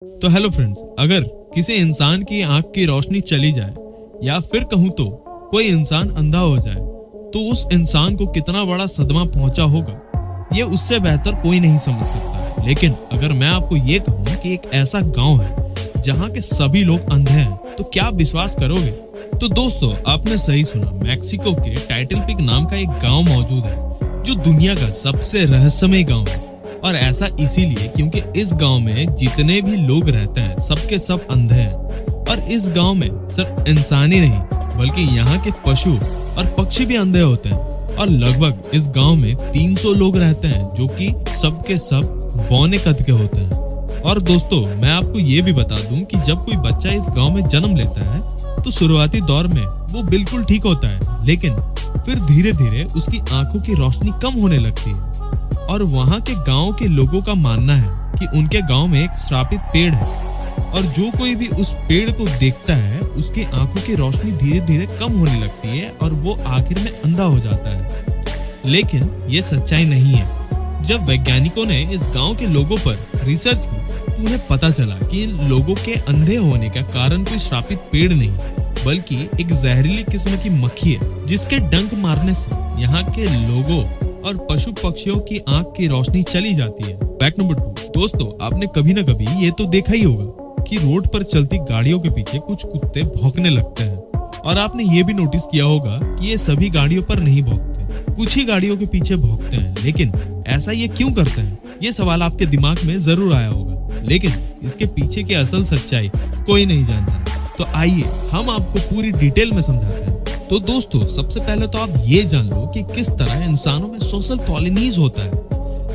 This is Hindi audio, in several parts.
तो हेलो फ्रेंड्स, अगर किसी इंसान की आंख की रोशनी चली जाए या फिर कहूँ तो कोई इंसान अंधा हो जाए तो उस इंसान को कितना बड़ा सदमा पहुंचा होगा ये उससे बेहतर कोई नहीं समझ सकता। लेकिन अगर मैं आपको ये कहूँ कि एक ऐसा गांव है जहाँ के सभी लोग अंधे हैं तो क्या आप विश्वास करोगे? तो दोस्तों, आपने सही सुना, मैक्सिको के टाइटल पिक नाम का एक गांव मौजूद है जो दुनिया का सबसे रहस्यमय गांव है। और ऐसा इसीलिए क्योंकि इस गांव में जितने भी लोग रहते हैं सबके सब अंधे हैं। और इस गांव में सिर्फ इंसान ही नहीं बल्कि यहाँ के पशु और पक्षी भी अंधे होते हैं। और लगभग इस गांव में 300 लोग रहते हैं जो कि सबके सब बौने कद के होते हैं। और दोस्तों, मैं आपको ये भी बता दूं कि जब कोई बच्चा इस गांव में जन्म लेता है तो शुरुआती दौर में वो बिल्कुल ठीक होता है, लेकिन फिर धीरे धीरे उसकी आंखों की रोशनी कम होने लगती है। और वहाँ के गांव के लोगों का मानना है कि उनके गांव में एक श्रापित पेड़ है और जो कोई भी उस पेड़ को देखता है उसकी आंखों की रोशनी धीरे धीरे कम होने लगती है और वो आखिर में अंधा हो जाता है। लेकिन ये सच्चाई नहीं है। जब वैज्ञानिकों ने इस गांव के लोगों पर रिसर्च की तो उन्हें पता चला कि इन लोगों के अंधे होने का कारण कोई श्रापित पेड़ नहीं बल्कि एक जहरीली किस्म की मक्खी है जिसके डंक मारने से यहाँ के लोगों और पशु पक्षियों की आंख की रोशनी चली जाती है। फैक्ट नंबर 2, दोस्तों, आपने कभी ना कभी ये तो देखा ही होगा कि रोड पर चलती गाड़ियों के पीछे कुछ कुत्ते भौंकने लगते हैं। और आपने ये भी नोटिस किया होगा कि ये सभी गाड़ियों पर नहीं भौंकते, कुछ ही गाड़ियों के पीछे भौंकते हैं। लेकिन ऐसा ये क्यों करते हैं, ये सवाल आपके दिमाग में जरूर आया होगा, लेकिन इसके पीछे की असल सच्चाई कोई नहीं जानता। तो आइए हम आपको पूरी डिटेल में समझाते हैं। तो दोस्तों, सबसे पहले तो आप ये जान लो कि किस तरह इंसानों में सोशल कॉलोनीज होता है।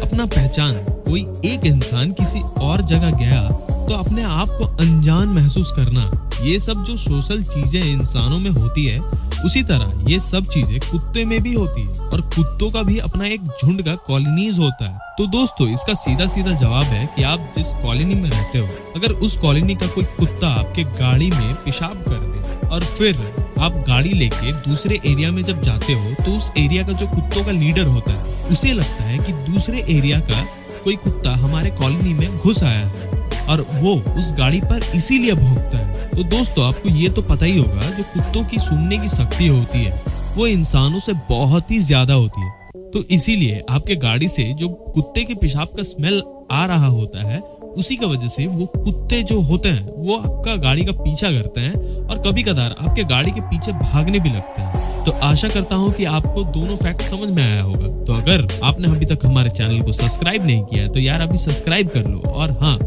अपना पहचान, कोई एक इंसान किसी और जगह गया तो अपने आप को अनजान महसूस करना, ये सब जो सोशल चीजें इंसानों में होती है उसी तरह ये सब चीजें कुत्ते में भी होती है। और कुत्तों का भी अपना एक झुंड का कॉलोनीज होता है। तो दोस्तों, इसका सीधा सीधा जवाब है कि आप जिस कॉलोनी में रहते हो, अगर उस कॉलोनी का कोई कुत्ता आपके गाड़ी में पेशाब कर दे और फिर आप गाड़ी लेके दूसरे एरिया में जब जाते हो तो उस एरिया का जो कुत्तों का लीडर होता है उसे लगता है कि दूसरे एरिया का कोई कुत्ता हमारे कॉलोनी में घुस आया है और वो उस गाड़ी पर इसीलिए भौंकता है। तो दोस्तों, आपको ये तो पता ही होगा, जो कुत्तों की सूंघने की शक्ति होती है वो इंसानों से बहुत ही ज्यादा होती है। तो इसीलिए आपके गाड़ी से जो कुत्ते के पेशाब का स्मेल आ रहा होता है उसी की वजह से वो कुत्ते जो होते हैं वो आपका गाड़ी का पीछा करते हैं और कभी कदार आपके गाड़ी के पीछे भागने भी लगते हैं। तो आशा करता हूँ कि आपको दोनों फैक्ट समझ में आया होगा। तो अगर आपने अभी तक हमारे चैनल को सब्सक्राइब नहीं किया है तो यार अभी सब्सक्राइब कर लो और हाँ,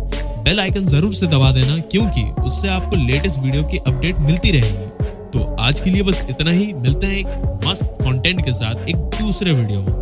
बेल आइकन जरूर से दबा देना, क्योंकि उससे आपको लेटेस्ट वीडियो की अपडेट मिलती रहेगी। तो आज के लिए बस इतना ही, मिलते हैं एक मस्त कंटेंट के साथ एक दूसरे वीडियो में।